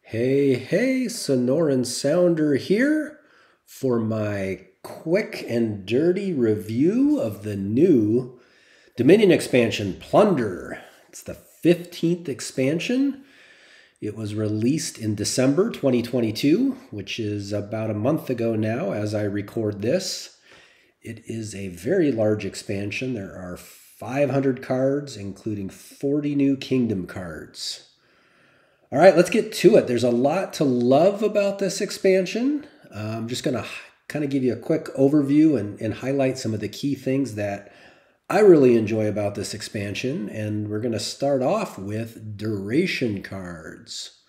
Hey, Sonoran Sounder here for my quick and dirty review of the new Dominion expansion, Plunder. It's the 15th expansion. It was released in December 2022, which is about a month ago now as I record this. It is a very large expansion. There are 500 cards, including 40 new Kingdom cards. All right, let's get to it. There's a lot to love about this expansion. I'm just going to kind of give you a quick overview and highlight some of the key things that I really enjoy about this expansion. And we're going to start off with duration cards.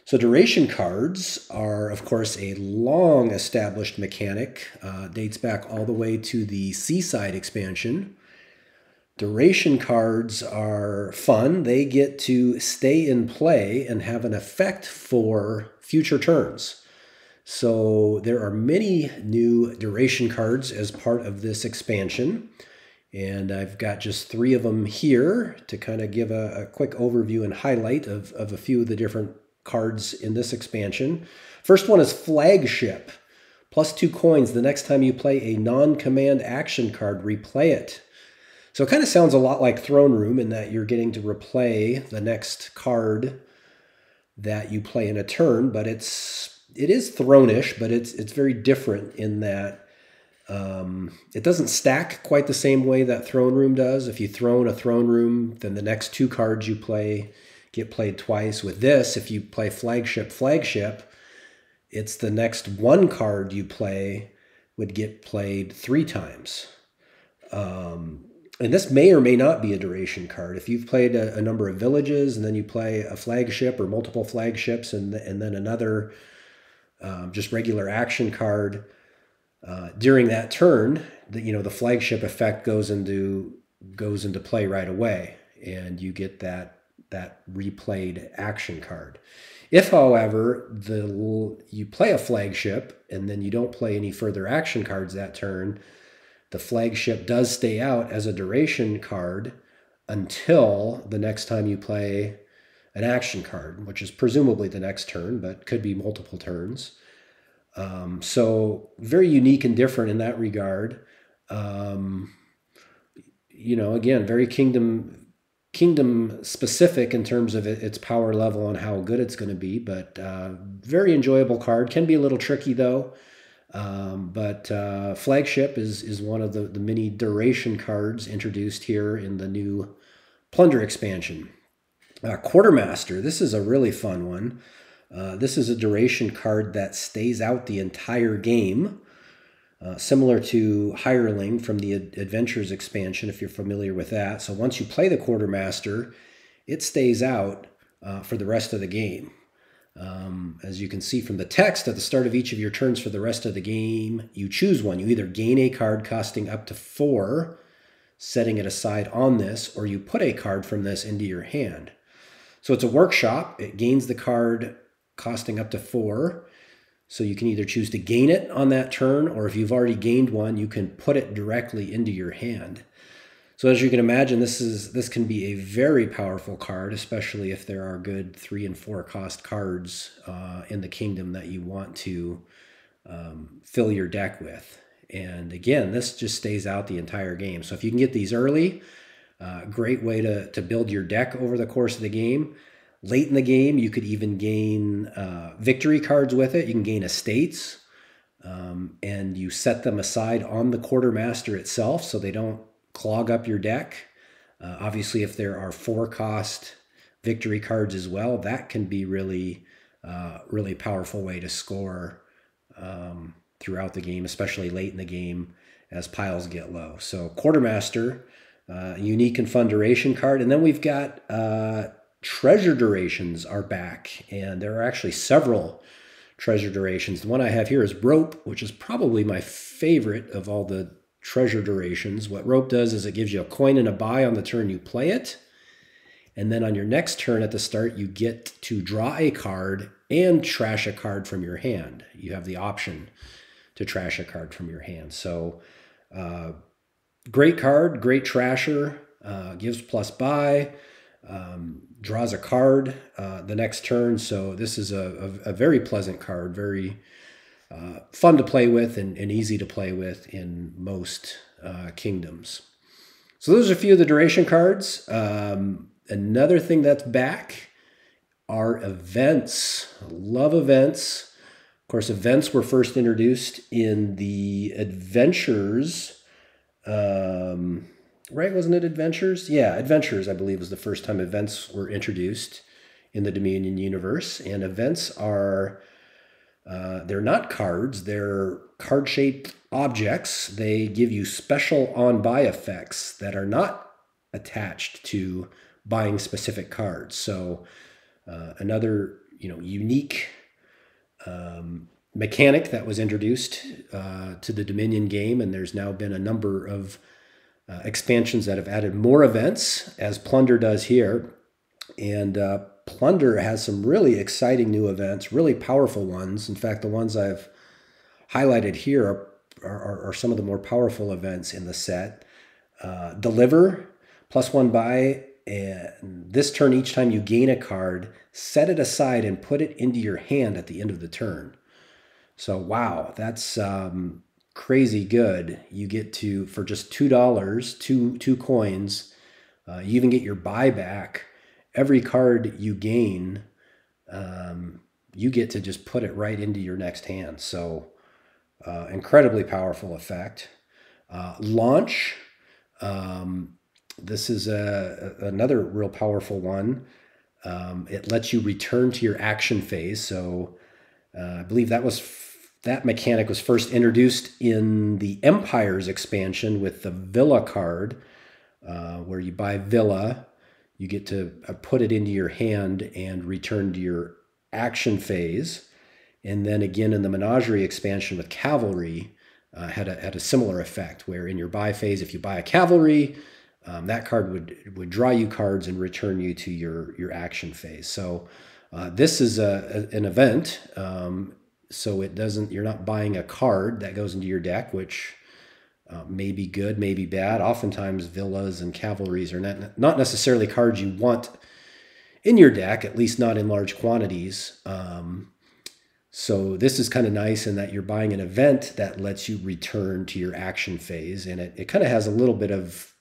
So duration cards are, of course, a long established mechanic. Dates back all the way to the Seaside expansion. Duration cards are fun. They get to stay in play and have an effect for future turns. So there are many new duration cards as part of this expansion. And I've got just 3 of them here to kind of give a quick overview and highlight of a few of the different cards in this expansion. First one is Flagship. +2 coins the next time you play a non-command action card, replay it. So it kind of sounds a lot like Throne Room in that you're getting to replay the next card that you play in a turn, but it is Throne-ish, but it's very different in that it doesn't stack quite the same way that Throne Room does. If you throne a Throne Room, then the next 2 cards you play get played twice. With this, if you play Flagship, it's the next 1 card you play would get played 3 times. And this may or may not be a duration card. If you've played a number of villages and then you play a flagship or multiple flagships and then another just regular action card during that turn, the flagship effect goes into play right away, and you get that replayed action card. If, however, you play a flagship and then you don't play any further action cards that turn, the flagship does stay out as a duration card until the next time you play an action card, which is presumably the next turn, but could be multiple turns. So very unique and different in that regard. Again, very kingdom specific in terms of its power level and how good it's going to be, but very enjoyable card. Can be a little tricky though. But Flagship is one of the many duration cards introduced here in the new Plunder expansion. Quartermaster, this is a really fun one. This is a duration card that stays out the entire game, similar to Hireling from the Adventures expansion, if you're familiar with that. So once you play the Quartermaster, it stays out for the rest of the game. As you can see from the text, at the start of each of your turns for the rest of the game, you choose one. You either gain a card costing up to 4, setting it aside on this, or you put a card from this into your hand. So it's a workshop. It gains the card costing up to 4. So you can either choose to gain it on that turn, or if you've already gained one, you can put it directly into your hand. So as you can imagine, this can be a very powerful card, especially if there are good 3 and 4 cost cards in the kingdom that you want to fill your deck with. And again, this just stays out the entire game. So if you can get these early, great way to build your deck over the course of the game. Late in the game, you could even gain victory cards with it. You can gain estates, and you set them aside on the Quartermaster itself so they don't clog up your deck. Obviously, if there are 4 cost victory cards as well, that can be really powerful way to score throughout the game, especially late in the game as piles get low. So Quartermaster, unique and fun duration card. And then we've got treasure durations are back, and there are actually several treasure durations. The one I have here is Rope, which is probably my favorite of all the treasure durations. What Rope does is it gives you a coin and a buy on the turn you play it, and then on your next turn at the start you get to draw a card and trash a card from your hand. You have the option to trash a card from your hand. So great card, great trasher, gives plus buy. draws a card the next turn. So this is a very pleasant card, very fun to play with and easy to play with in most kingdoms. So those are a few of the duration cards. Another thing that's back are events. I love events. Of course, events were first introduced in the Adventures. Right, wasn't it Adventures? Yeah, Adventures, I believe, was the first time events were introduced in the Dominion universe. And events are, they're not cards, they're card-shaped objects. They give you special on-buy effects that are not attached to buying specific cards. So another, unique mechanic that was introduced to the Dominion game, and there's now been a number of expansions that have added more events, as Plunder does here. And Plunder has some really exciting new events, really powerful ones. In fact, the ones I've highlighted here are some of the more powerful events in the set. Deliver, +1 buy, and this turn, each time you gain a card, set it aside and put it into your hand at the end of the turn. So wow, that's crazy good. You get to, for just $2, two coins, you even get your buyback. Every card you gain, you get to just put it right into your next hand. So incredibly powerful effect. Launch. This is another real powerful one. It lets you return to your action phase. So I believe that mechanic was first introduced in the Empires expansion with the Villa card, where you buy Villa, you get to put it into your hand and return to your action phase. And then again in the Menagerie expansion with Cavalry, had a similar effect, where in your buy phase, if you buy a Cavalry, that card would draw you cards and return you to your action phase. So this is an event, so you're not buying a card that goes into your deck, which may be good, may be bad. Oftentimes Villas and Cavalries are not necessarily cards you want in your deck, at least not in large quantities. So this is kind of nice in that you're buying an event that lets you return to your action phase, and it kind of has a little bit of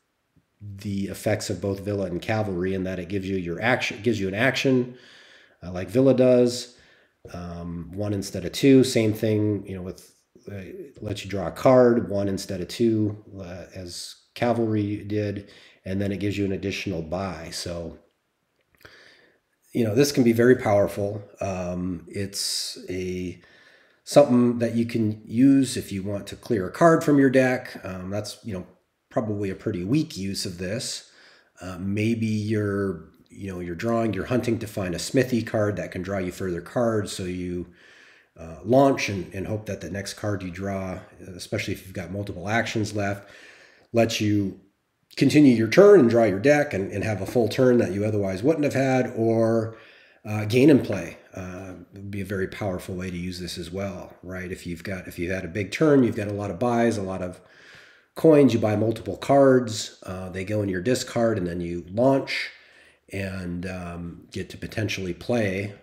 the effects of both Villa and Cavalry in that it gives you an action like Villa does, 1 instead of 2. Same thing, with lets you draw a card, 1 instead of 2, as Cavalry did, and then it gives you an additional buy. So this can be very powerful. It's something that you can use if you want to clear a card from your deck. That's probably a pretty weak use of this. Maybe you're hunting to find a Smithy card that can draw you further cards, so you launch and hope that the next card you draw, especially if you've got multiple actions left, lets you continue your turn and draw your deck and have a full turn that you otherwise wouldn't have had, or gain and play. Would be a very powerful way to use this as well, right? If you've had a big turn, you've got a lot of buys, a lot of coins, you buy multiple cards, they go in your discard, and then you launch and get to potentially play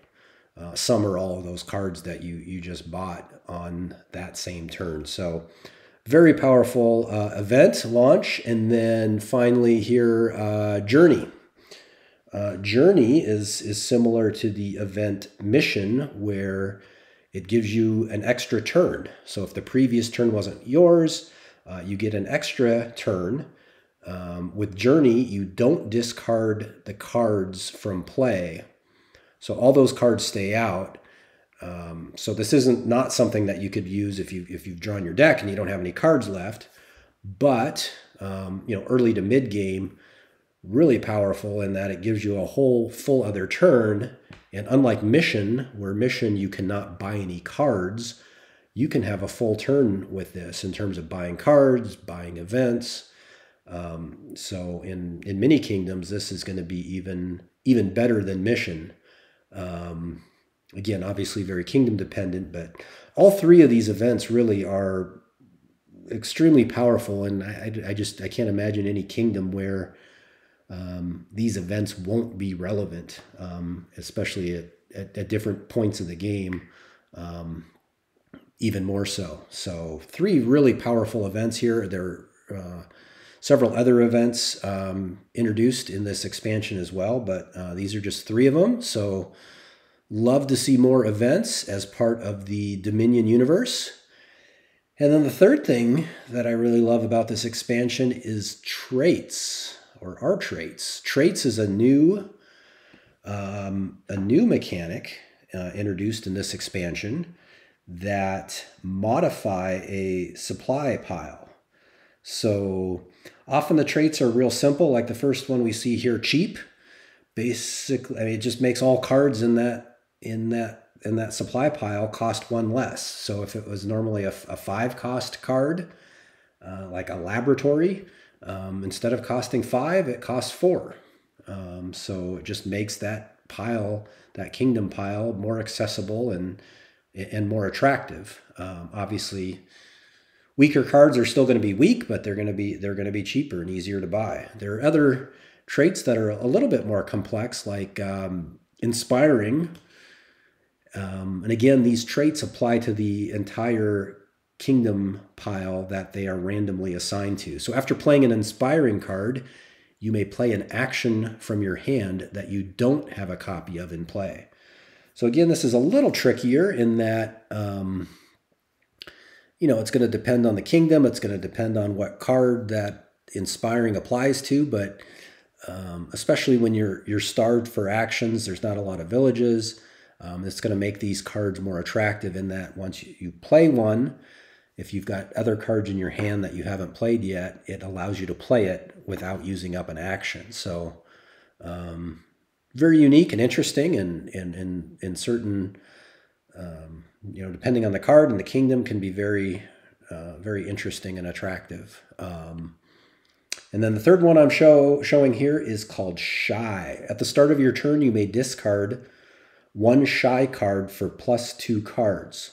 some or all of those cards that you just bought on that same turn. So very powerful event, launch. And then finally here, Journey. Journey is similar to the event Mission, where it gives you an extra turn. So if the previous turn wasn't yours, you get an extra turn. With Journey, you don't discard the cards from play. So all those cards stay out. So this isn't not something that you could use if you've drawn your deck and you don't have any cards left. But early to mid game, really powerful in that it gives you a whole full other turn. And unlike Mission, where Mission you cannot buy any cards, you can have a full turn with this in terms of buying cards, buying events. So in many kingdoms, this is going to be even better than Mission. Again, obviously very kingdom dependent, but all three of these events really are extremely powerful. And I can't imagine any kingdom where these events won't be relevant, especially at different points of the game, even more so. So 3 really powerful events here. There are several other events introduced in this expansion as well, but these are just 3 of them. So love to see more events as part of the Dominion universe. And then the third thing that I really love about this expansion is traits, or our traits. Traits is a new mechanic introduced in this expansion that modify a supply pile. So often the traits are real simple, like the first one we see here, cheap. Basically, I mean, it just makes all cards in that supply pile cost 1 less. So if it was normally a 5 cost card, like a laboratory, instead of costing 5, it costs 4. So it just makes that pile, that kingdom pile, more accessible and more attractive. Obviously, weaker cards are still going to be weak, but they're going to be cheaper and easier to buy. There are other traits that are a little bit more complex, like inspiring. And again, these traits apply to the entire kingdom pile that they are randomly assigned to. So after playing an inspiring card, you may play an action from your hand that you don't have a copy of in play. So again, this is a little trickier in that, it's going to depend on the kingdom. It's going to depend on what card that inspiring applies to, but especially when you're starved for actions, there's not a lot of villages. It's going to make these cards more attractive in that once you play one, if you've got other cards in your hand that you haven't played yet, it allows you to play it without using up an action. So very unique and interesting, and in certain, depending on the card and the kingdom, can be very interesting and attractive. And then the third one I'm showing here is called Shy. At the start of your turn, you may discard 1 Shy card for +2 cards.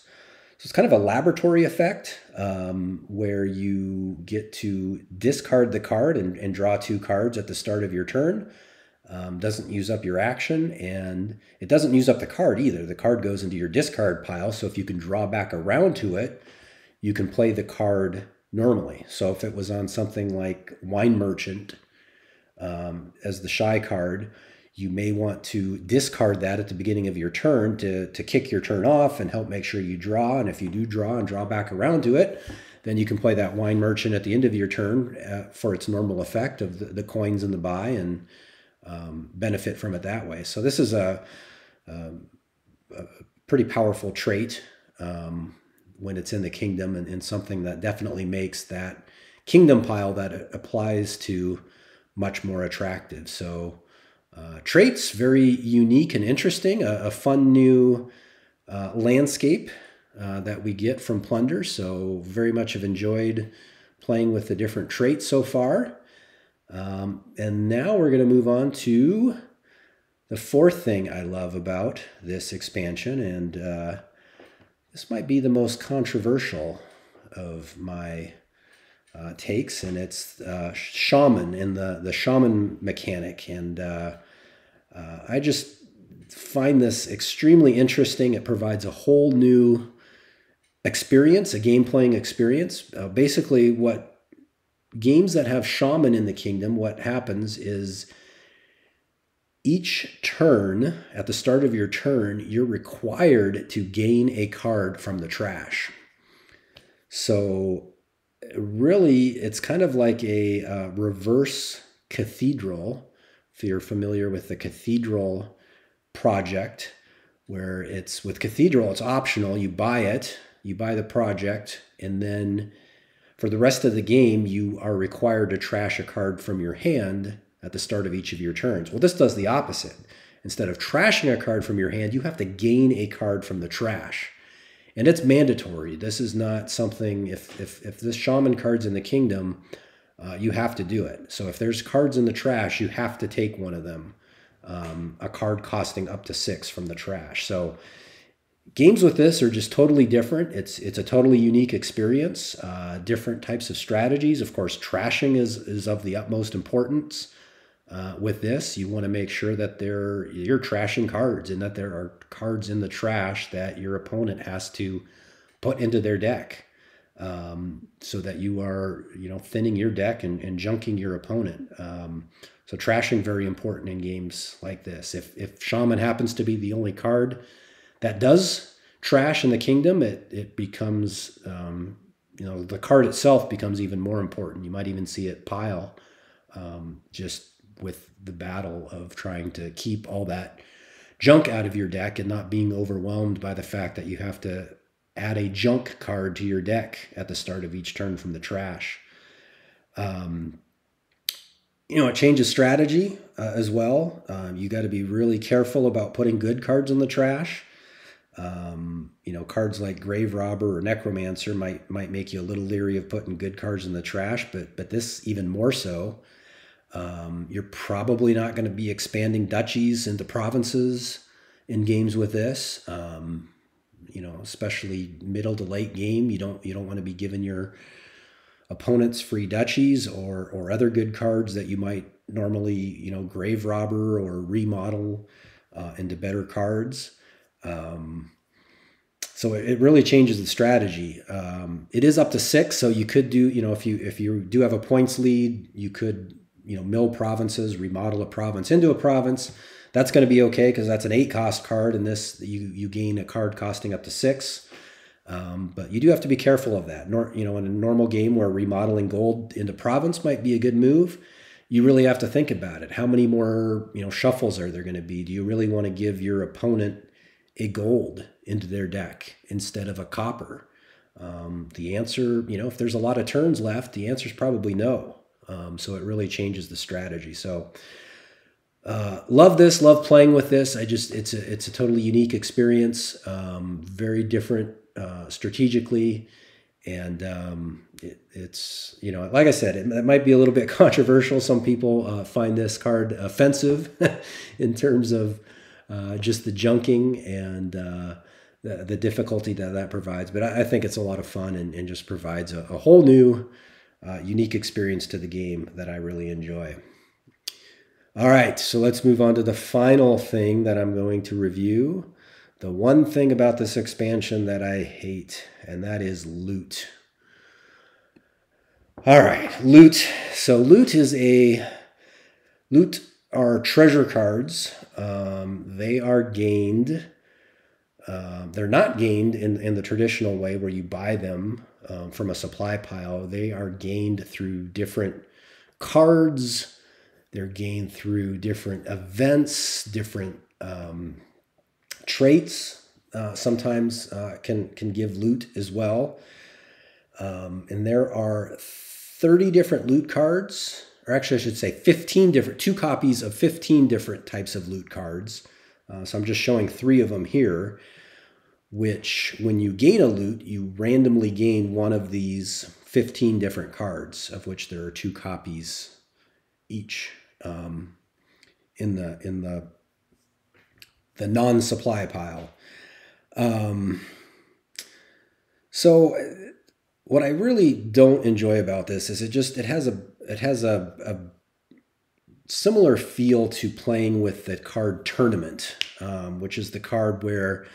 So it's kind of a laboratory effect where you get to discard the card and draw 2 cards at the start of your turn. Doesn't use up your action, and it doesn't use up the card either. The card goes into your discard pile, so if you can draw back around to it, you can play the card normally. So if it was on something like Wine Merchant as the Shy card, you may want to discard that at the beginning of your turn to kick your turn off and help make sure you draw. And if you do draw and draw back around to it, then you can play that Wine Merchant at the end of your turn for its normal effect of the coins in the buy and benefit from it that way. So this is a pretty powerful trait when it's in the kingdom, and something that definitely makes that kingdom pile that it applies to much more attractive. So traits, very unique and interesting, a fun new landscape that we get from Plunder. So very much have enjoyed playing with the different traits so far. And now we're going to move on to the fourth thing I love about this expansion, and this might be the most controversial of my takes, and it's Shaman and the Shaman mechanic. And I just find this extremely interesting. It provides a whole new experience, a game-playing experience. Basically, what games that have Shaman in the kingdom, what happens is each turn, at the start of your turn, you're required to gain a card from the trash. So really, it's kind of like a reverse cathedral, if you're familiar with the cathedral project, where it's with cathedral, it's optional. You buy it, you buy the project, and then for the rest of the game, you are required to trash a card from your hand at the start of each of your turns. Well, this does the opposite. Instead of trashing a card from your hand, you have to gain a card from the trash. And it's mandatory. This is not something, if this Shaman card's in the kingdom, you have to do it. So if there's cards in the trash, you have to take one of them. A card costing up to 6 from the trash. So games with this are just totally different. It's a totally unique experience. Different types of strategies. Of course, trashing is of the utmost importance. with this, you want to make sure that you're trashing cards and that there are cards in the trash that your opponent has to put into their deck, so that you are, thinning your deck and junking your opponent. So trashing, very important in games like this. If Shaman happens to be the only card that does trash in the kingdom, it becomes, the card itself becomes even more important. You might even see it pile, just with the battle of trying to keep all that junk out of your deck and not being overwhelmed by the fact that you have to add a junk card to your deck at the start of each turn from the trash. It changes strategy as well. You got to be really careful about putting good cards in the trash. Cards like Grave Robber or Necromancer might make you a little leery of putting good cards in the trash, but this even more so. You're probably not going to be expanding duchies into provinces in games with this. Especially middle to late game, you don't want to be giving your opponents free duchies or other good cards that you might normally, Grave Robber or remodel into better cards. So it really changes the strategy. It is up to 6, so you could do, if you do have a points lead, you could, mill provinces, remodel a province into a province. That's going to be okay because that's an 8 cost card, and this you gain a card costing up to 6. But you do have to be careful of that. In a normal game where remodeling gold into province might be a good move, you really have to think about it. How many more shuffles are there going to be? Do you really want to give your opponent a gold into their deck instead of a copper? The answer, if there's a lot of turns left, the answer is probably no. So it really changes the strategy. So love this, love playing with this. It's a totally unique experience, very different strategically. And it's, like I said, it might be a little bit controversial. Some people find this card offensive in terms of just the junking and the difficulty that provides. But I think it's a lot of fun and just provides a whole new unique experience to the game that I really enjoy. All right, so let's move on to the final thing that I'm going to review. The one thing about this expansion that I hate, and that is loot. All right, loot. So loot are treasure cards. They are gained. They're not gained in the traditional way where you buy them from a supply pile. They are gained through different cards. They're gained through different events, different traits. Sometimes can give loot as well. And there are 30 different loot cards, or actually I should say 2 copies of 15 different types of loot cards. So I'm just showing 3 of them here, which when you gain a loot, you randomly gain one of these 15 different cards, of which there are 2 copies each in the non-supply pile. So what I really don't enjoy about this is it has a similar feel to playing with the card Tournament, which is the card where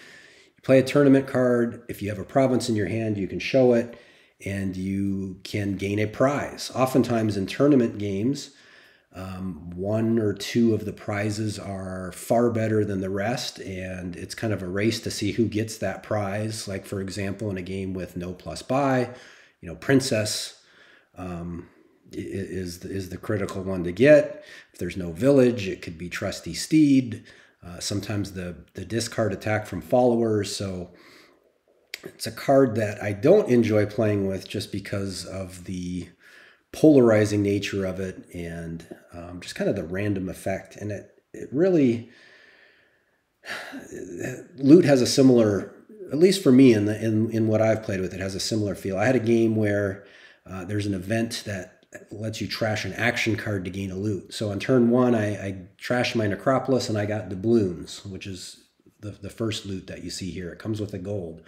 you play a tournament card. If you have a province in your hand, you can show it and you can gain a prize. Oftentimes in tournament games, 1 or 2 of the prizes are far better than the rest, and it's kind of a race to see who gets that prize. Like, for example, in a game with no plus buy, Princess is the critical one to get. If there's no village, it could be Trusty Steed. Sometimes the discard attack from followers. So it's a card that I don't enjoy playing with just because of the polarizing nature of it and just kind of the random effect. And it really, loot has a similar, at least for me in what I've played with, it has a similar feel. I had a game where there's an event that lets you trash an action card to gain a loot. So on turn 1, I trashed my Necropolis and I got doubloons, which is the first loot that you see here. It comes with a gold.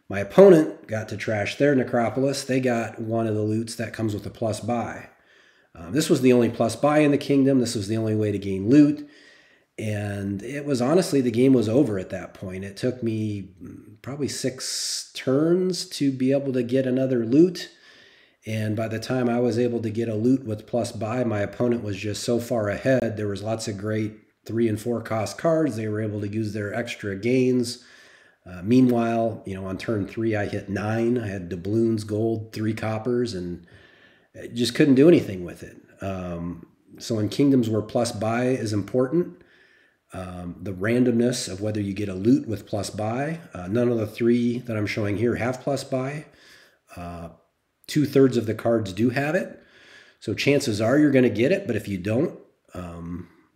My opponent got to trash their Necropolis. They got one of the loots that comes with a plus buy. This was the only plus buy in the kingdom. This was the only way to gain loot. And it was honestly, the game was over at that point. It took me probably 6 turns to be able to get another loot. And by the time I was able to get a loot with plus buy, my opponent was just so far ahead. There was lots of great 3 and 4 cost cards. They were able to use their extra gains. Meanwhile, on turn 3, I hit 9. I had doubloons, gold, 3 coppers, and just couldn't do anything with it. So in kingdoms where plus buy is important, the randomness of whether you get a loot with plus buy, none of the 3 that I'm showing here have plus buy. 2/3 of the cards do have it. So chances are you're going to get it, but if you don't,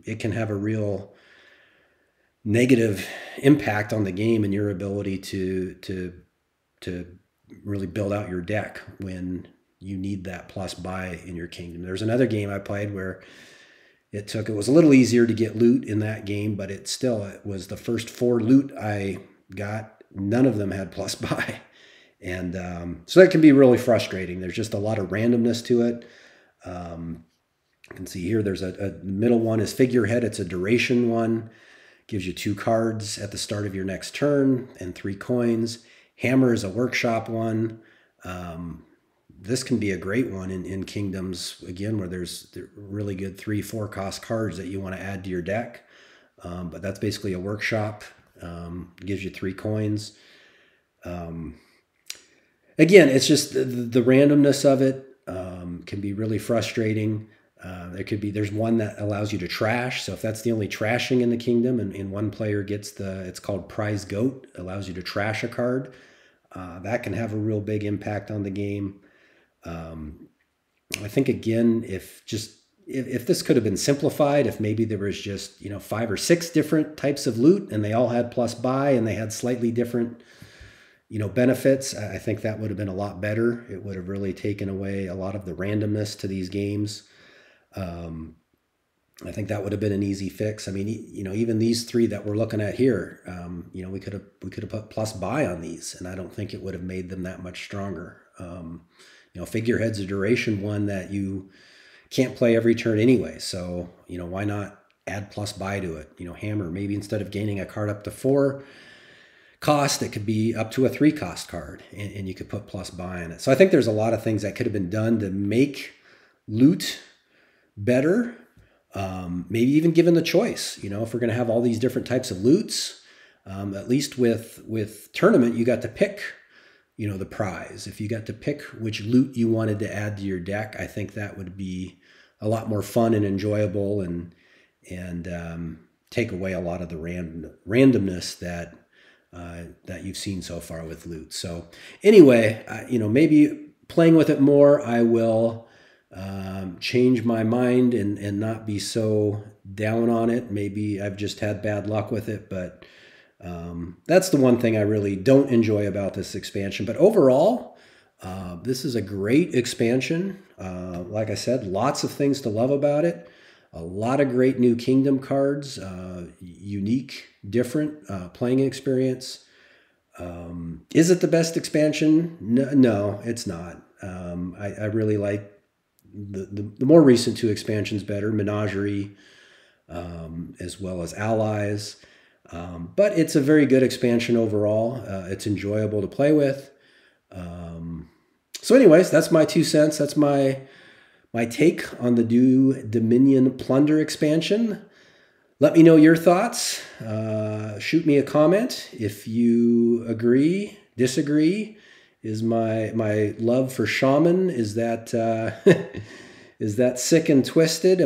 it can have a real negative impact on the game and your ability to really build out your deck when you need that plus buy in your kingdom. There's another game I played where it was a little easier to get loot in that game, but it was the first 4 loot I got. None of them had plus buy. And so that can be really frustrating. There's just a lot of randomness to it. You can see here there's a middle one is figurehead. It's a duration one. Gives you 2 cards at the start of your next turn and 3 coins. Hammer is a workshop one. This can be a great one in kingdoms, again, where there's really good 3, 4 cost cards that you want to add to your deck. But that's basically a workshop. Gives you 3 coins. Again, it's just the randomness of it can be really frustrating. There's one that allows you to trash. So if that's the only trashing in the kingdom and one player gets it's called Prize Goat, allows you to trash a card. That can have a real big impact on the game. I think, again, if this could have been simplified, if maybe there was just 5 or 6 different types of loot and they all had plus buy and they had slightly different benefits, I think that would have been a lot better. It would have really taken away a lot of the randomness to these games. I think that would have been an easy fix. I mean, even these 3 that we're looking at here, we could have put plus buy on these, and I don't think it would have made them that much stronger. Figurehead's a duration one that you can't play every turn anyway. So, why not add plus buy to it? Hammer, maybe instead of gaining a card up to 4 cost, it could be up to a 3 cost card, and you could put plus buy on it. So I think there's a lot of things that could have been done to make loot better. Maybe even given the choice, if we're going to have all these different types of loots, at least with tournament, you got to pick, the prize. If you got to pick which loot you wanted to add to your deck, I think that would be a lot more fun and enjoyable and take away a lot of the randomness that you've seen so far with loot. So anyway, maybe playing with it more, I will change my mind and not be so down on it. Maybe I've just had bad luck with it, but that's the one thing I really don't enjoy about this expansion. But overall, this is a great expansion. Like I said, lots of things to love about it. A lot of great new kingdom cards, unique, different playing experience. Is it the best expansion? No, it's not. I really like the more recent 2 expansions better, Menagerie, as well as Allies. But it's a very good expansion overall. It's enjoyable to play with. So anyways, that's my 2 cents. That's my take on the new Dominion Plunder expansion. Let me know your thoughts. Shoot me a comment if you agree, disagree. Is my love for Shaman, is that is that sick and twisted?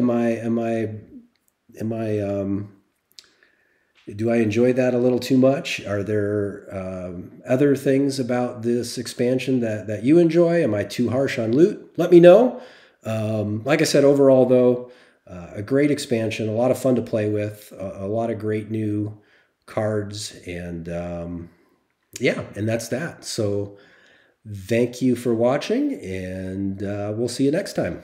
Do I enjoy that a little too much? Are there other things about this expansion that you enjoy? Am I too harsh on loot? Let me know. Like I said, overall, though, a great expansion, a lot of fun to play with, a lot of great new cards, and yeah, and that's that. So thank you for watching, and we'll see you next time.